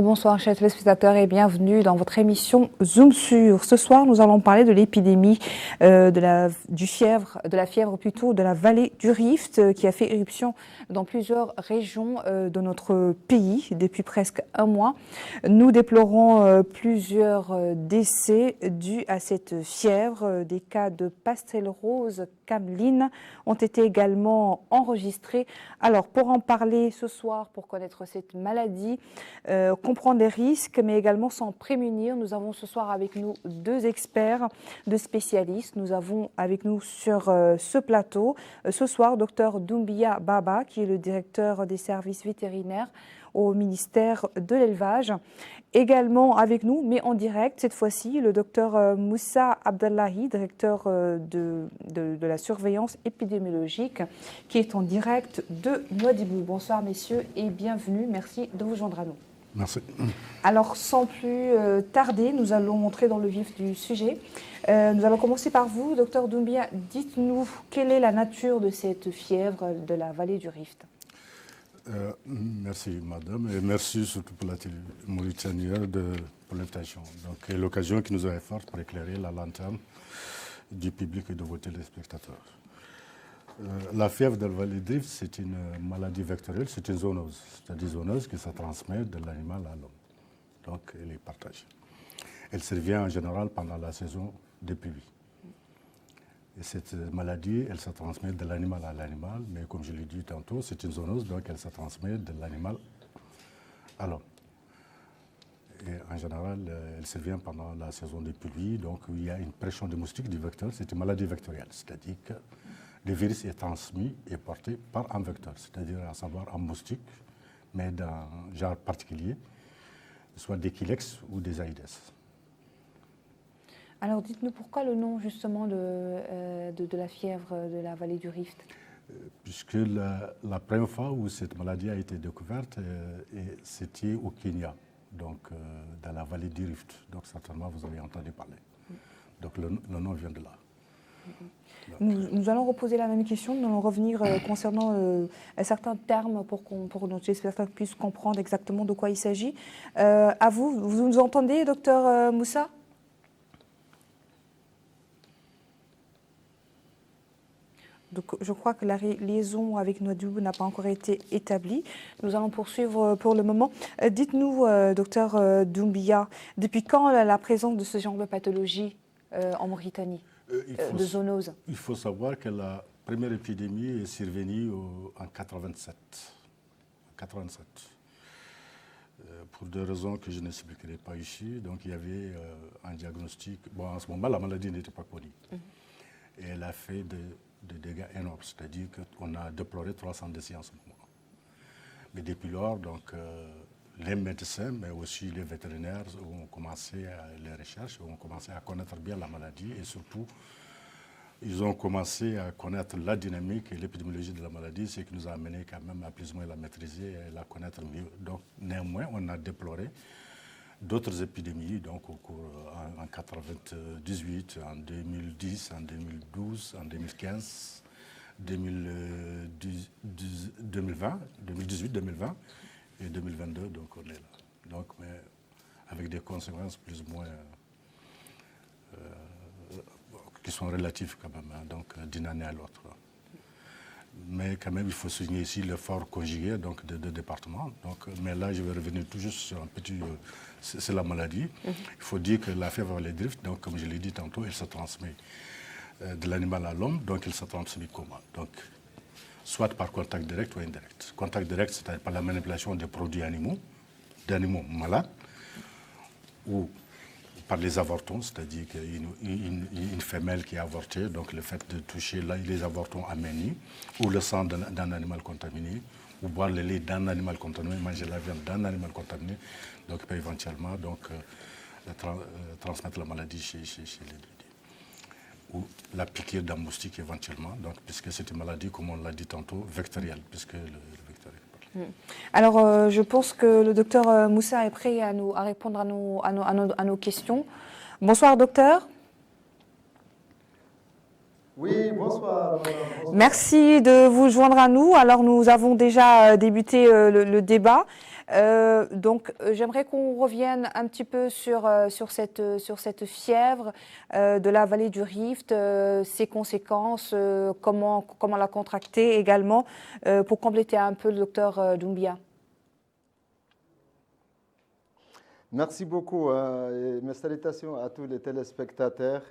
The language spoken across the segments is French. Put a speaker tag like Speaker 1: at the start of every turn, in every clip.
Speaker 1: Bonsoir chers téléspectateurs et bienvenue dans votre émission Zoom sur. Ce soir, nous allons parler de l'épidémie de la fièvre plutôt de la vallée du Rift qui a fait éruption dans plusieurs régions de notre pays depuis presque un mois. Nous déplorons plusieurs décès dus à cette fièvre. Des cas de pastel rose cameline ont été également enregistrés. Alors pour en parler ce soir, pour connaître cette maladie, comprendre les risques, mais également s'en prémunir. Nous avons ce soir avec nous deux experts, deux spécialistes. Nous avons avec nous sur ce plateau, ce soir, Dr Doumbia Baba, qui est le directeur des services vétérinaires au ministère de l'Élevage. Également avec nous, mais en direct cette fois-ci, le docteur Moussa Abdallahi, directeur de la surveillance épidémiologique, qui est en direct de Nouadhibou. Bonsoir messieurs et bienvenue. Merci de vous joindre à nous.
Speaker 2: Merci.
Speaker 1: Alors, sans plus tarder, nous allons entrer dans le vif du sujet. Nous allons commencer par vous, docteur Doumbia. Dites-nous, quelle est la nature de cette fièvre de la vallée du Rift?
Speaker 2: Merci, madame, et merci surtout pour la télé mauritanienne pour l'invitation. Donc, l'occasion qui nous est offerte pour éclairer la lanterne du public et de vos téléspectateurs. La fièvre de la vallée du Rift, c'est une maladie vectorielle, c'est une zoonose. C'est-à-dire zooneuse qui se transmet de l'animal à l'homme. Donc, elle est partagée. Elle survient en général pendant la saison des pluies. Et cette maladie, elle se transmet de l'animal à l'animal, mais comme je l'ai dit tantôt, c'est une zoonose, donc elle se transmet de l'animal à l'homme. Et en général, elle survient pendant la saison des pluies, donc il y a une pression de moustiques du vecteur, c'est une maladie vectorielle, c'est-à-dire que le virus est transmis et porté par un vecteur, c'est-à-dire à savoir un moustique, mais d'un genre particulier, soit des Kilex ou des Aedes.
Speaker 1: Alors dites-nous pourquoi le nom justement de la fièvre de la vallée du Rift?
Speaker 2: Puisque la première fois où cette maladie a été découverte, c'était au Kenya, donc dans la vallée du Rift. Donc certainement vous avez entendu parler. Donc le nom vient de là.
Speaker 1: Nous allons reposer la même question, nous allons revenir concernant certains termes pour nos téléspectateurs puissent comprendre exactement de quoi il s'agit. À vous, vous nous entendez, docteur Moussa? Donc, je crois que la liaison avec Nouadhibou n'a pas encore été établie. Nous allons poursuivre pour le moment. Dites-nous, docteur Doumbia, depuis quand la présence de ce genre de pathologie en Mauritanie, de zoonose?
Speaker 2: Il faut savoir que la première épidémie est survenue en 87. Pour des raisons que je n'expliquerai pas ici. Donc il y avait un diagnostic. Bon, en ce moment, la maladie n'était pas connue. Et elle a fait des dégâts énormes, c'est-à-dire qu'on a déploré 300 décès en ce moment. Mais depuis lors, donc, les médecins, mais aussi les vétérinaires ont commencé les recherches, ont commencé à connaître bien la maladie et surtout, ils ont commencé à connaître la dynamique et l'épidémiologie de la maladie, ce qui nous a amené quand même à plus ou moins la maîtriser et la connaître mieux. Donc, néanmoins, on a déploré d'autres épidémies, donc au cours en 1998, en 2010, en 2012, en 2015, 2020, 2018, 2020 et 2022, donc on est là. Donc, mais avec des conséquences plus ou moins qui sont relatives quand même, hein, donc d'une année à l'autre. Mais quand même, il faut souligner ici l'effort conjugué donc, de deux départements. Donc, mais là, je vais revenir tout juste sur un petit... c'est la maladie. Il faut dire que la fièvre vallée du Rift, donc, comme je l'ai dit tantôt, elle se transmet de l'animal à l'homme. Donc, elle se transmet comment? Donc, soit par contact direct ou indirect. Contact direct, c'est-à-dire par la manipulation des produits d'animaux malades, ou par les avortons, c'est-à-dire qu'une femelle qui a avorté, donc le fait de toucher les avortons à main nue, ou le sang d'un animal contaminé, ou boire le lait d'un animal contaminé, manger la viande d'un animal contaminé, donc peut éventuellement transmettre la maladie chez l'individu. Ou la piqûre d'un moustique éventuellement, donc, puisque c'est une maladie, comme on l'a dit tantôt, vectorielle, puisque le vecteur est...
Speaker 1: Alors, je pense que le docteur Moussa est prêt à répondre à nos questions. Bonsoir, docteur.
Speaker 3: Oui, bonsoir.
Speaker 1: Merci de vous joindre à nous. Alors, nous avons déjà débuté le débat. J'aimerais qu'on revienne un petit peu sur cette fièvre de la vallée du Rift, ses conséquences, comment la contracter également, pour compléter un peu le docteur Doumbia.
Speaker 3: Merci beaucoup et mes salutations à tous les téléspectateurs.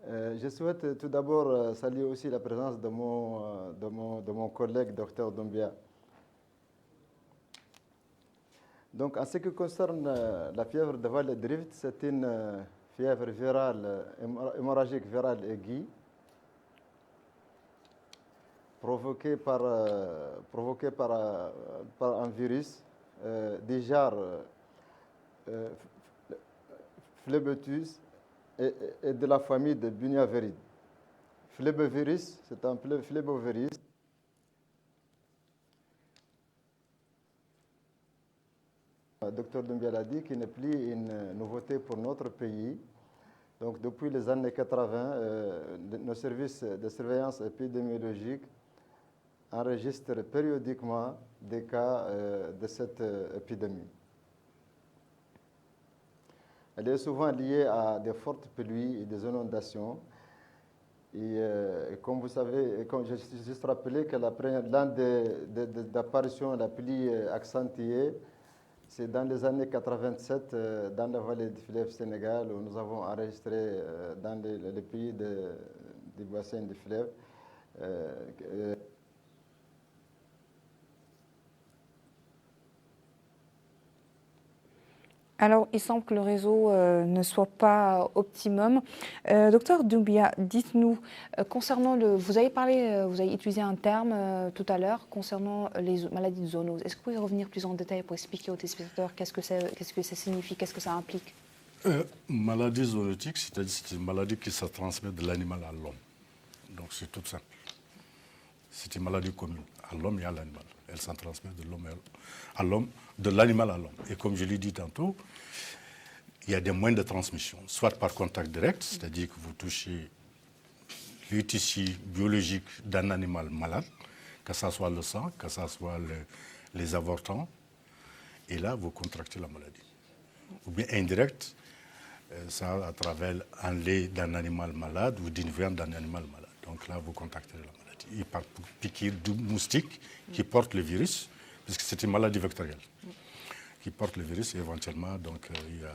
Speaker 3: Je souhaite tout d'abord saluer aussi la présence de mon collègue Dr Doumbia. Donc, en ce qui concerne la fièvre de vallée du Rift, c'est une fièvre virale, hémorragique virale aiguë, provoquée par un virus du genre Phlébotus et de la famille de Bunyaviride. Phlébovirus, c'est un phlébovirus. Dr Doumbia l'a dit, qui n'est plus une nouveauté pour notre pays. Donc, depuis les années 80, nos services de surveillance épidémiologique enregistrent périodiquement des cas de cette épidémie. Elle est souvent liée à des fortes pluies et des inondations. Et comme vous savez, comme je suis juste rappelé que l'un des apparitions la plus accentuée, c'est dans les années 87, dans la vallée du fleuve Sénégal, où nous avons enregistré dans les pays du bassin du fleuve.
Speaker 1: Alors, il semble que le réseau ne soit pas optimum. Docteur Doumbia, dites-nous, concernant vous avez utilisé un terme tout à l'heure concernant les maladies de zoonose. Est-ce que vous pouvez revenir plus en détail pour expliquer aux téléspectateurs qu'est-ce que ça signifie, qu'est-ce que ça implique?
Speaker 2: Maladie zoonotique, c'est-à-dire c'est une maladie qui se transmet de l'animal à l'homme. Donc c'est tout simple. C'est une maladie commune à l'homme et à l'animal. Elle s'en transmet de l'homme à l'homme, de l'animal à l'homme. Et comme je l'ai dit tantôt, il y a des moyens de transmission, soit par contact direct, c'est-à-dire que vous touchez les tissus biologiques d'un animal malade, que ce soit le sang, que ce soit les avortants, et là, vous contractez la maladie. Ou bien indirect, ça à travers un lait d'un animal malade ou d'une viande d'un animal malade. Donc là, vous contractez la maladie. Et par piqûre du moustique qui porte le virus, puisque c'est une maladie vectorielle, qui porte le virus et éventuellement, donc, il y a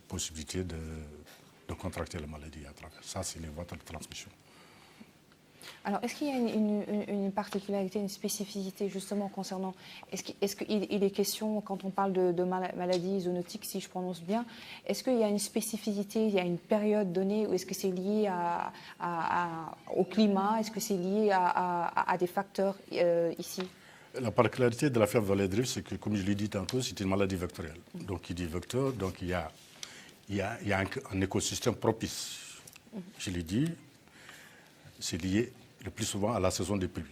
Speaker 2: possibilité de contracter la maladie à travers. Ça, c'est les voies de transmission.
Speaker 1: Alors, est-ce qu'il y a une particularité, une spécificité justement concernant... Est-ce qu'il est question, quand on parle de maladies zoonotiques, si je prononce bien, est-ce qu'il y a une spécificité, il y a une période donnée, ou est-ce que c'est lié au climat, est-ce que c'est lié à des facteurs ici? La
Speaker 2: particularité de la fièvre vallée du Rift, c'est que, comme je l'ai dit tantôt, c'est une maladie vectorielle. Donc, il dit vecteur, donc il y a un écosystème propice. Je l'ai dit, c'est lié le plus souvent à la saison des pluies.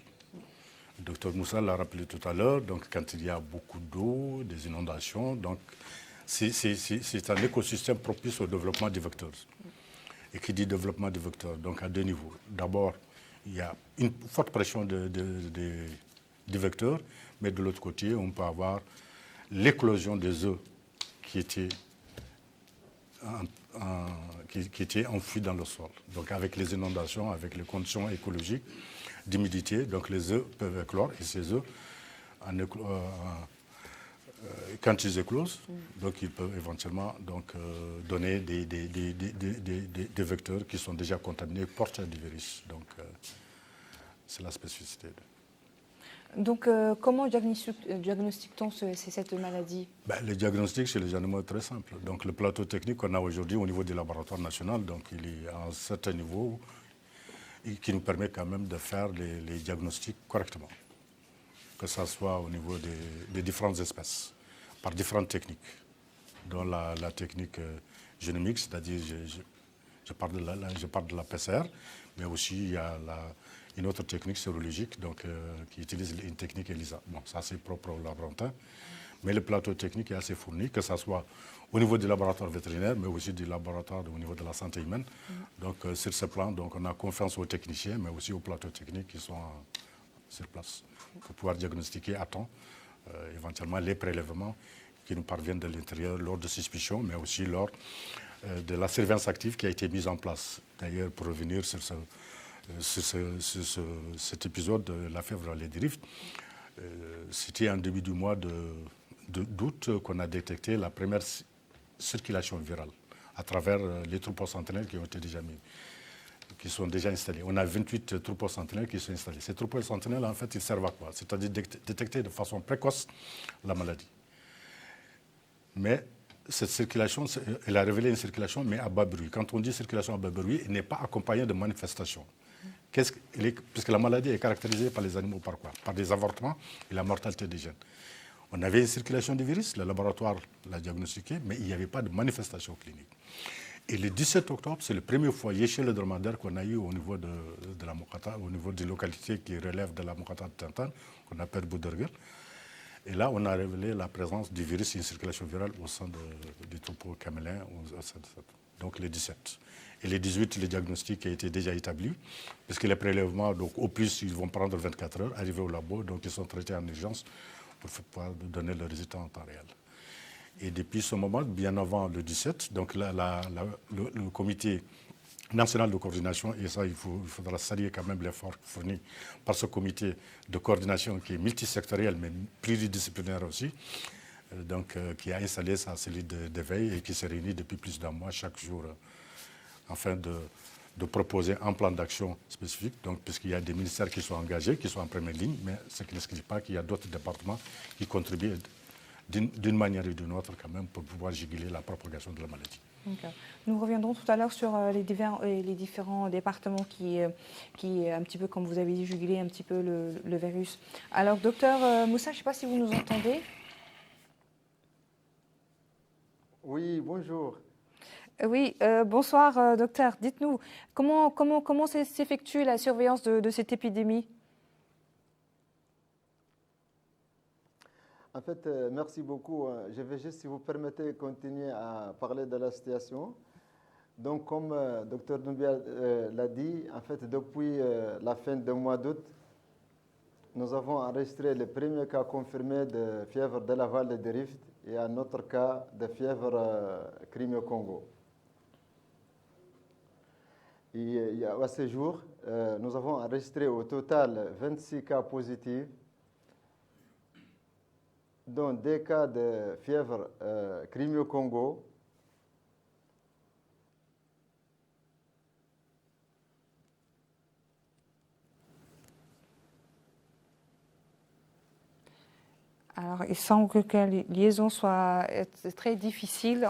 Speaker 2: Le docteur Moussa l'a rappelé tout à l'heure, donc quand il y a beaucoup d'eau, des inondations, donc c'est un écosystème propice au développement des vecteurs. Et qui dit développement des vecteurs, donc à deux niveaux. D'abord, il y a une forte pression des vecteurs, mais de l'autre côté, on peut avoir l'éclosion des œufs qui étaient enfouis dans le sol. Donc avec les inondations, avec les conditions écologiques d'humidité, donc les œufs peuvent éclore et ces œufs, quand ils éclosent, donc ils peuvent éventuellement donc, donner des vecteurs qui sont déjà contaminés, porteurs du virus. Donc c'est la spécificité.
Speaker 1: Donc, comment diagnostique-t-on cette maladie?
Speaker 2: Le diagnostic chez les animaux est très simple. Donc, le plateau technique qu'on a aujourd'hui au niveau des laboratoires nationaux, donc il est à un certain niveau qui nous permet quand même de faire les diagnostics correctement. Que ce soit au niveau des différentes espèces, par différentes techniques, dont la technique génomique, c'est-à-dire je parle de la PCR, mais aussi il y a une autre technique sérologique donc, qui utilise une technique ELISA. Bon, ça c'est propre au laboratoire, mais le plateau technique est assez fourni, que ce soit au niveau du laboratoire vétérinaire, mais aussi du laboratoire au niveau de la santé humaine. Donc sur ce plan, donc, on a confiance aux techniciens, mais aussi aux plateaux techniques qui sont sur place pour pouvoir diagnostiquer à temps éventuellement les prélèvements qui nous parviennent de l'intérieur lors de suspicion, mais aussi lors de la surveillance active qui a été mise en place. D'ailleurs, pour revenir sur cet épisode de la fièvre Vallée du Rift, c'était en début du mois d'août qu'on a détecté la première circulation virale à travers les troupeaux sentinelles qui ont été déjà mis, qui sont déjà installés. On a 28 troupeaux sentinelles qui sont installés. Ces troupeaux sentinelles, en fait, ils servent à quoi? C'est-à-dire détecter de façon précoce la maladie. Mais cette circulation, elle a révélé une circulation, mais à bas bruit. Quand on dit circulation à bas bruit, elle n'est pas accompagnée de manifestations. Puisque la maladie est caractérisée par les animaux par quoi? Par des avortements et la mortalité des jeunes. On avait une circulation du virus, le laboratoire l'a diagnostiqué, mais il n'y avait pas de manifestation clinique. Et le 17 octobre, c'est le premier foyer chez le dromadaire qu'on a eu au niveau de la Mokata, au niveau des localités qui relèvent de la Mokata de Tintan, qu'on appelle Bouderguer. Et là, on a révélé la présence du virus et une circulation virale au sein du troupeau camélien, donc les 17. Et les 18, le diagnostic a été déjà établi, puisque les prélèvements, donc, au plus, ils vont prendre 24 heures, arriver au labo, donc ils sont traités en urgence pour pouvoir donner le résultat en temps réel. Et depuis ce moment, bien avant le 17, donc le comité national de coordination, et ça, il faudra saluer quand même l'effort fourni par ce comité de coordination qui est multisectoriel, mais pluridisciplinaire aussi, donc, qui a installé sa cellule de veille et qui se réunit depuis plus d'un mois chaque jour, afin de proposer un plan d'action spécifique, donc, puisqu'il y a des ministères qui sont engagés, qui sont en première ligne, mais ce qui n'exclut pas qu'il y a d'autres départements qui contribuent d'une manière ou d'une autre quand même pour pouvoir juguler la propagation de la maladie.
Speaker 1: Okay. Nous reviendrons tout à l'heure sur les différents départements qui, un petit peu, comme vous avez dit, juguler un petit peu le virus. Alors, docteur Moussa, je ne sais pas si vous nous entendez.
Speaker 3: Oui, bonjour.
Speaker 1: Oui, bonsoir, docteur. Dites-nous, comment s'effectue la surveillance de cette épidémie?
Speaker 3: En fait, merci beaucoup. Je vais juste, si vous permettez, continuer à parler de la situation. Donc, comme Dr Doumbia l'a dit, en fait, depuis la fin du mois d'août, nous avons enregistré le premier cas confirmé de fièvre de la Vallée du Rift et un autre cas de fièvre Crimée au Congo. Et à ce jour, nous avons enregistré au total 26 cas positifs, dont des cas de fièvre Crimée au Congo,
Speaker 1: Alors, il semble que la liaison soit très difficile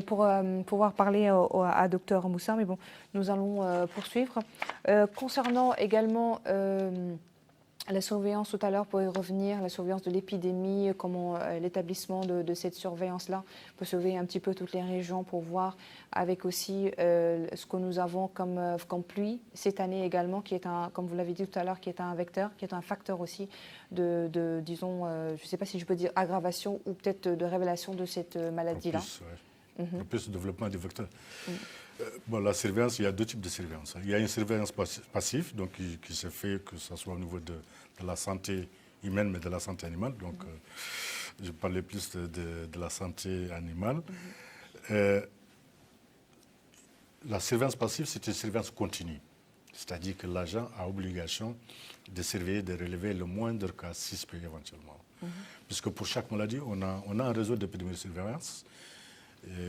Speaker 1: pour pouvoir parler à Dr Moussa, mais bon, nous allons poursuivre. Concernant également la surveillance, tout à l'heure, pour y revenir, la surveillance de l'épidémie, comment l'établissement de cette surveillance-là peut surveiller un petit peu toutes les régions pour voir avec aussi ce que nous avons comme pluie cette année également, qui est comme vous l'avez dit tout à l'heure, qui est un vecteur, qui est un facteur aussi disons, je ne sais pas si je peux dire aggravation ou peut-être de révélation de cette maladie-là.
Speaker 2: Plus de développement des vecteurs. Bon, la surveillance, il y a deux types de surveillance. Il y a une surveillance passive, donc qui se fait que ce soit au niveau de la santé humaine, mais de la santé animale. Donc, je parlais plus de la santé animale. La surveillance passive, c'est une surveillance continue. C'est-à-dire que l'agent a obligation de surveiller, de relever le moindre cas suspect éventuellement. Puisque pour chaque maladie, on a un réseau d'épidémie-surveillance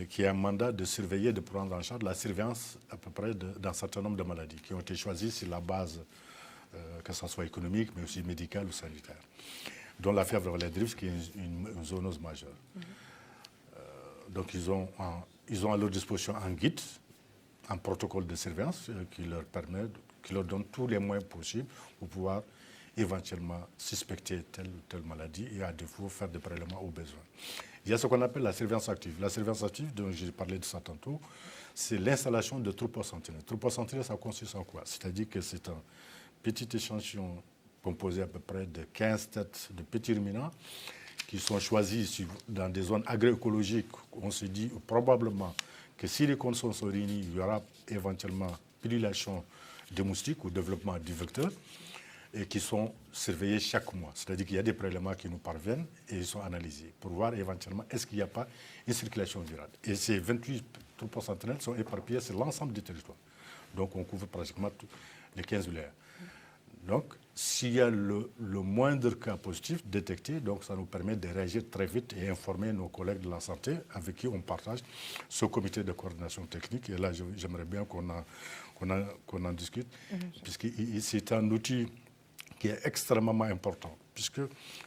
Speaker 2: qui a un mandat de surveiller, de prendre en charge la surveillance à peu près d'un certain nombre de maladies qui ont été choisies sur la base, que ce soit économique, mais aussi médicale ou sanitaire, dont la fièvre Vallée du Rift qui est une zoonose majeure. Donc ils ont à leur disposition un guide, un protocole de surveillance qui leur donne tous les moyens possibles pour pouvoir éventuellement suspecter telle ou telle maladie et à défaut faire des prélèvements au besoin. Il y a ce qu'on appelle la surveillance active. La surveillance active, dont j'ai parlé de ça tantôt, c'est l'installation de troupeaux sentinelles. Troupeaux sentinelles, ça consiste en quoi? C'est-à-dire que c'est un petit échantillon composé à peu près de 15 têtes de petits ruminants qui sont choisis dans des zones agroécologiques où on se dit probablement que si les conditions sont réunies, il y aura éventuellement pullulation des moustiques ou développement du vecteur. et qui sont surveillés chaque mois. C'est-à-dire qu'il y a des prélèvements qui nous parviennent et ils sont analysés pour voir éventuellement est-ce qu'il n'y a pas une circulation virale. Et ces 28 troupeaux sentinelles sont éparpillés sur l'ensemble du territoire. Donc on couvre pratiquement les 15 villages. Donc s'il y a le moindre cas positif détecté, donc ça nous permet de réagir très vite et informer nos collègues de la santé avec qui on partage ce comité de coordination technique. Et là, j'aimerais bien qu'on en discute, puisque c'est un outil qui est extrêmement important. Puisque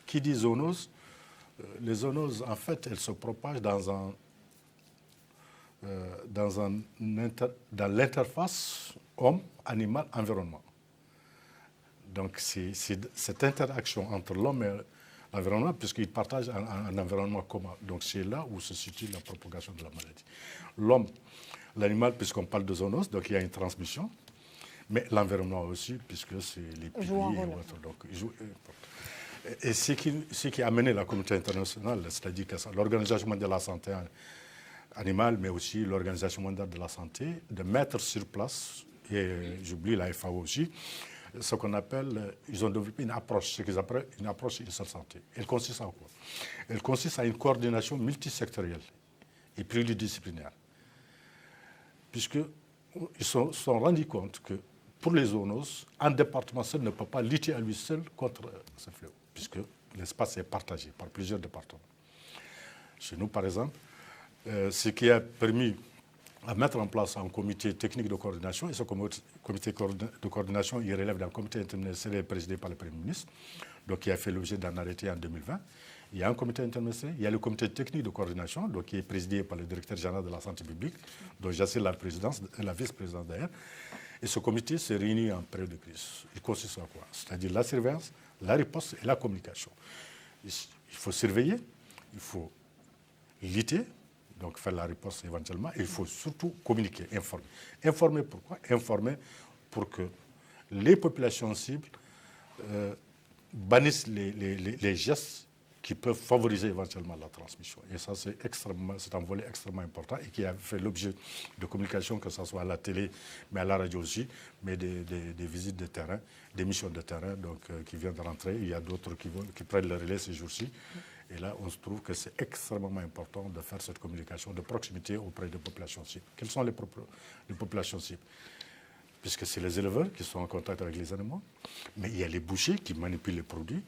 Speaker 2: qui dit zoonose, les zoonoses, en fait, elles se propagent dans l'interface homme-animal-environnement. Donc, c'est cette interaction entre l'homme et l'environnement, puisqu'ils partagent un environnement commun. Donc, c'est là où se situe la propagation de la maladie. L'homme, l'animal, puisqu'on parle de zoonose, donc il y a une transmission, mais l'environnement aussi, puisque c'est les piliers et autres. Donc, et ce qui a amené la communauté internationale, c'est-à-dire que l'Organisation mondiale de la santé animale, mais aussi l'Organisation mondiale de la santé, de mettre sur place, et j'oublie la FAO aussi, ce qu'on appelle, ils ont développé une approche, ce qu'ils appellent une approche de santé. Elle consiste en quoi? Elle consiste à une coordination multisectorielle et pluridisciplinaire. Puisqu'ils se sont rendus compte que pour les zoonoses, un département seul ne peut pas lutter à lui seul contre ce fléau, puisque l'espace est partagé par plusieurs départements. Chez nous, par exemple, ce qui a permis à mettre en place un comité technique de coordination, et ce comité de coordination, il relève d'un comité interministériel présidé par le Premier ministre, donc qui a fait l'objet d'un arrêté en 2020. Il y a un comité interministériel, il y a le comité technique de coordination, donc qui est présidé par le directeur général de la santé publique, dont j'assure la présidence, la vice-présidence d'ailleurs. Et ce comité se réunit en période de crise. Il consiste en quoi? C'est-à-dire la surveillance, la riposte et la communication. Il faut surveiller, il faut lutter, donc faire la riposte éventuellement, et il faut surtout communiquer, informer. Informer pourquoi? Informer pour que les populations cibles bannissent les gestes qui peuvent favoriser éventuellement la transmission. Et ça, c'est un volet extrêmement important et qui a fait l'objet de communication, que ce soit à la télé, mais à la radio aussi, mais des visites de terrain, des missions de terrain donc, qui viennent de rentrer. Il y a d'autres qui prennent le relais ces jours-ci. Et là, on se trouve que c'est extrêmement important de faire cette communication de proximité auprès des populations cibles. Quelles sont les populations cibles? Puisque c'est les éleveurs qui sont en contact avec les animaux, mais il y a les bouchers qui manipulent les produits,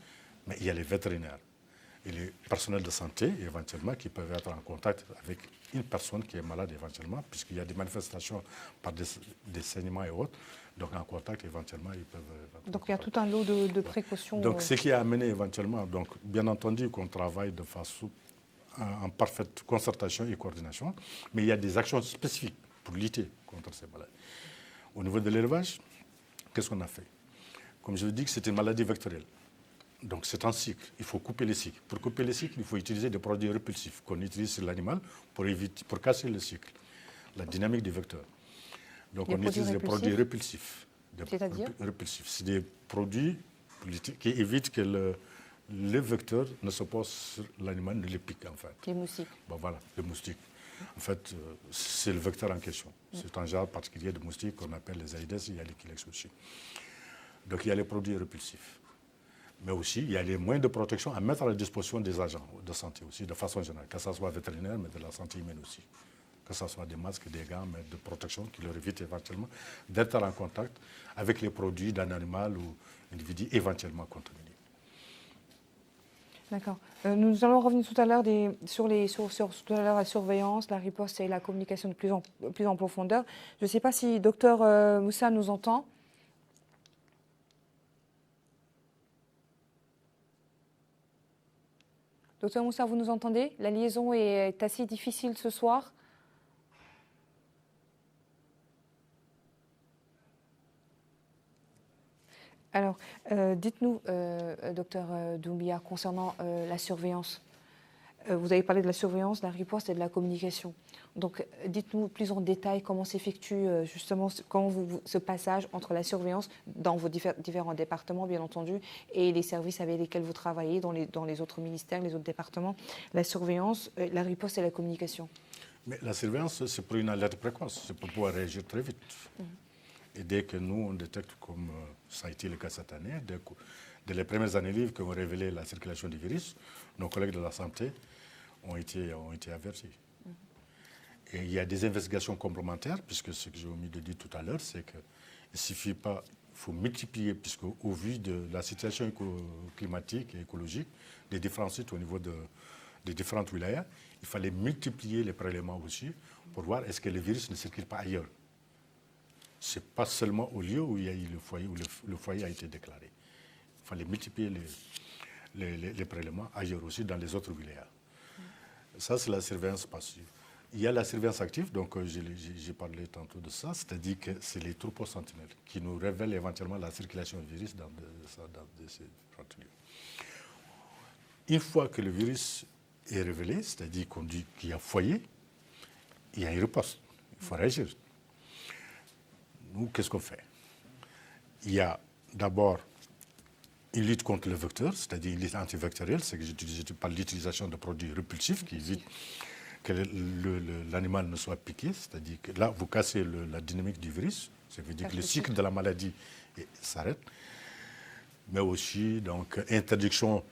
Speaker 2: mais il y a les vétérinaires et les personnels de santé, éventuellement, qui peuvent être en contact avec une personne qui est malade, éventuellement, puisqu'il y a des manifestations par des saignements et autres. Donc, en contact, éventuellement, ils peuvent...
Speaker 1: Donc, il y a tout un lot de précautions.
Speaker 2: Donc, ce qui a amené éventuellement, donc, bien entendu qu'on travaille de façon en parfaite concertation et coordination, mais il y a des actions spécifiques pour lutter contre ces maladies. Au niveau de l'élevage, qu'est-ce qu'on a fait? Comme je vous dis, c'est une maladie vectorielle. Donc, c'est un cycle. Il faut couper les cycles. Pour couper les cycles, il faut utiliser des produits répulsifs qu'on utilise sur l'animal pour casser le cycle, la dynamique du vecteur. Donc, on utilise des produits répulsifs.
Speaker 1: C'est-à-dire?
Speaker 2: Répulsifs. C'est des produits qui évitent que le vecteur ne se pose sur l'animal, ne le pique, en fait.
Speaker 1: Les moustiques.
Speaker 2: Bon, voilà, les moustiques. En fait, c'est le vecteur en question. C'est un genre particulier de moustiques qu'on appelle les Aedes, il y a les Kilex aussi. Donc, il y a les produits répulsifs. Mais aussi, il y a les moyens de protection à mettre à la disposition des agents de santé aussi, de façon générale, que ce soit vétérinaire, mais de la santé humaine aussi. Que ce soit des masques, des gants, mais de protection qui leur évitent éventuellement d'être en contact avec les produits d'un animal ou individu éventuellement contaminé.
Speaker 1: D'accord. Nous allons revenir tout à l'heure sur tout à l'heure la surveillance, la riposte et la communication de plus en profondeur. Je ne sais pas si Dr Moussa nous entend. Docteur Moussa, vous nous entendez? La liaison est assez difficile ce soir. Alors, dites-nous, docteur Doumbia, concernant la surveillance. Vous avez parlé de la surveillance, de la riposte et de la communication. Donc, dites-nous plus en détail comment s'effectue justement ce passage entre la surveillance dans vos différents départements, bien entendu, et les services avec lesquels vous travaillez dans les autres ministères, les autres départements. La surveillance, la riposte et la communication.
Speaker 2: Mais la surveillance, c'est pour une alerte précoce, c'est pour pouvoir réagir très vite. Et dès que nous, on détecte, comme ça a été le cas cette année, dès les premières analyses qui ont révélé la circulation du virus, nos collègues de la santé ont été avertis. Et il y a des investigations complémentaires, puisque ce que j'ai omis de dire tout à l'heure, c'est qu'il ne suffit pas, il faut multiplier, puisque au vu de la situation climatique et écologique des différents sites au niveau des différentes wilayas, il fallait multiplier les prélèvements aussi pour voir est-ce que le virus ne circule pas ailleurs. Ce n'est pas seulement au lieu où il y a eu où le foyer a été déclaré. Il fallait multiplier les prélèvements ailleurs aussi, dans les autres wilayas. Ça, c'est la surveillance passive. Il y a la surveillance active, donc j'ai parlé tantôt de ça, c'est-à-dire que c'est les troupeaux sentinelles qui nous révèlent éventuellement la circulation du virus dans ces différents lieux. Une fois que le virus est révélé, c'est-à-dire qu'on dit qu'il y a foyer, il y a une riposte, il faut réagir. Nous, qu'est-ce qu'on fait? Il y a d'abord une lutte contre le vecteur, c'est-à-dire une lutte antivectorielle, c'est que je parle de l'utilisation de produits répulsifs qui évitent que l'animal ne soit piqué, c'est-à-dire que là, vous cassez la dynamique du virus, ça veut dire que le cycle de la maladie s'arrête, mais aussi donc, interdiction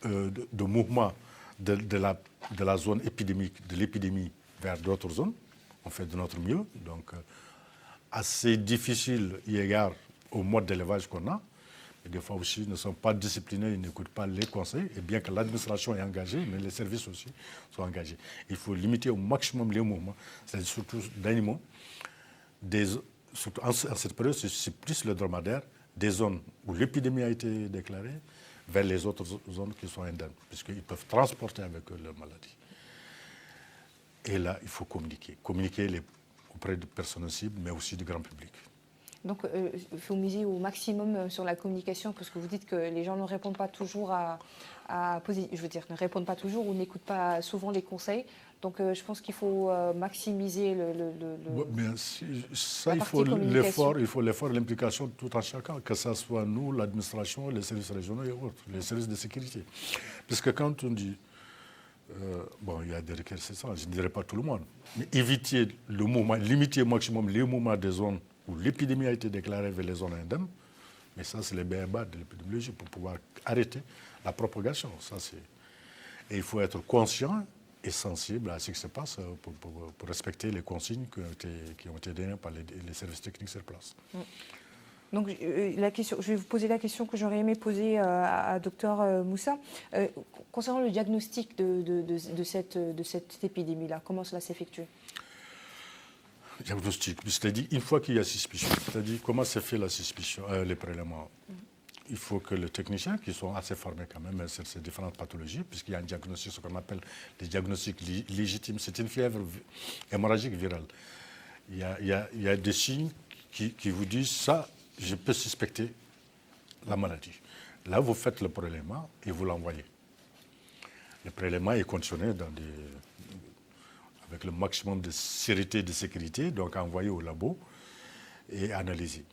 Speaker 2: de mouvement de la zone épidémique, de l'épidémie vers d'autres zones. On fait de notre mieux, donc assez difficile eu égard au mode d'élevage qu'on a. Et des fois aussi, ils ne sont pas disciplinés, ils n'écoutent pas les conseils, et bien que l'administration est engagée, mais les services aussi sont engagés. Il faut limiter au maximum les mouvements, c'est-à-dire surtout d'animaux. Surtout en cette période, c'est plus le dromadaire, des zones où l'épidémie a été déclarée, vers les autres zones qui sont indemnes, puisqu'ils peuvent transporter avec eux leur maladie. Et là, il faut communiquer auprès de personnes cibles, mais aussi du grand public.
Speaker 1: Donc, il faut miser au maximum sur la communication, parce que vous dites que les gens ne répondent pas toujours ne répondent pas toujours ou n'écoutent pas souvent les conseils. Donc, je pense qu'il faut maximiser
Speaker 2: ça, il faut l'effort, l'implication de tout un chacun, que ce soit nous, l'administration, les services régionaux et autres, les services de sécurité. Parce que quand on dit, il y a des réquisitions, je ne dirais pas tout le monde, mais éviter le mouvement, limiter au maximum les mouvements des zones où l'épidémie a été déclarée vers les zones indemnes, mais ça, c'est les b.a.-ba de l'épidémiologie pour pouvoir arrêter la propagation. Et il faut être conscient et sensible à ce qui se passe pour respecter les consignes qui ont été données par les services techniques sur place.
Speaker 1: Donc, je vais vous poser la question que j'aurais aimé poser à Dr Moussa. Concernant le diagnostic de cette épidémie-là, comment cela s'effectue?
Speaker 2: Diagnostic, c'est-à-dire une fois qu'il y a suspicion, c'est-à-dire comment se fait la suspicion, les prélèvements. Il faut que les techniciens, qui sont assez formés quand même sur ces différentes pathologies, puisqu'il y a un diagnostic, ce qu'on appelle des diagnostics légitimes, c'est une fièvre hémorragique virale. Il y a des signes qui vous disent ça, je peux suspecter la maladie. Là, vous faites le prélèvement et vous l'envoyez. Le prélèvement est conditionné avec le maximum de sécurité et de sécurité, donc envoyé au labo et analysé.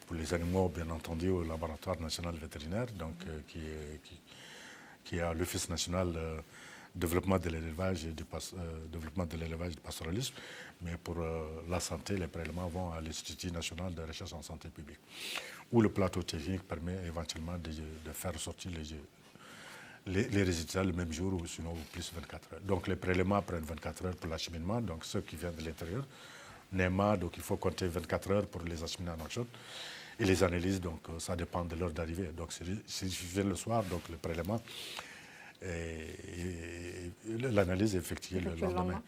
Speaker 2: Pour les animaux, bien entendu, au laboratoire national vétérinaire, donc, qui est à l'Office national développement de l'élevage et du pastoralisme, mais pour la santé, les prélèvements vont à l'Institut national de recherche en santé publique, où le plateau technique permet éventuellement de faire sortir les résultats le même jour ou sinon plus 24 heures. Donc les prélèvements prennent 24 heures pour l'acheminement, donc ceux qui viennent de l'intérieur. NEMA, donc il faut compter 24 heures pour les acheminer en Nouakchott. Et les analyses, donc ça dépend de l'heure d'arrivée. Donc si je viens le soir, donc le prélèvement et l'analyse est effectuée le lendemain.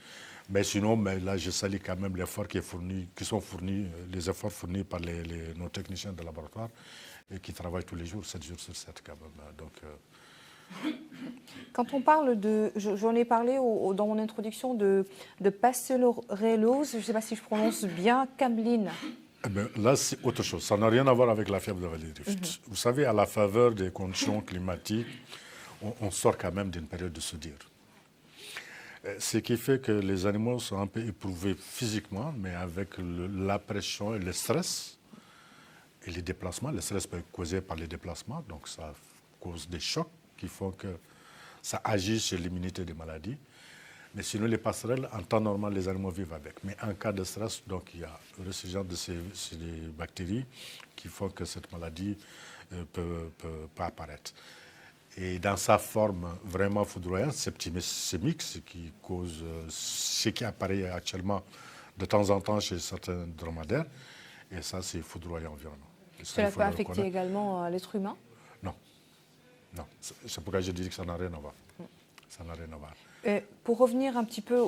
Speaker 2: Mais sinon, là, je salue quand même l'effort qui sont fournis, les efforts fournis par nos techniciens de laboratoire et qui travaillent tous les jours, 7 jours sur 7 quand même. Donc,
Speaker 1: quand on parle j'en ai parlé dans mon introduction de pastorellose, je ne sais pas si je prononce bien, cameline.
Speaker 2: Là, c'est autre chose. Ça n'a rien à voir avec la fièvre de Vallée du Rift. Vous savez, à la faveur des conditions climatiques, on sort quand même d'une période de soudure. Ce qui fait que les animaux sont un peu éprouvés physiquement, mais avec la pression et le stress et les déplacements. Le stress peut être causé par les déplacements, donc ça cause des chocs qui font que ça agit sur l'immunité des maladies. Mais sinon, les passerelles, en temps normal, les animaux vivent avec. Mais en cas de stress, donc, il y a le résurgence de ces bactéries qui font que cette maladie peut apparaître. Et dans sa forme vraiment foudroyante, septicémique, ce qui cause, ce qui apparaît actuellement de temps en temps chez certains dromadaires, et ça, c'est foudroyant environ.
Speaker 1: Cela peut affecter également l'être humain?
Speaker 2: Non. Non. C'est pourquoi je dis que ça n'a rien à voir. Ça n'a rien à voir.
Speaker 1: Pour revenir un petit peu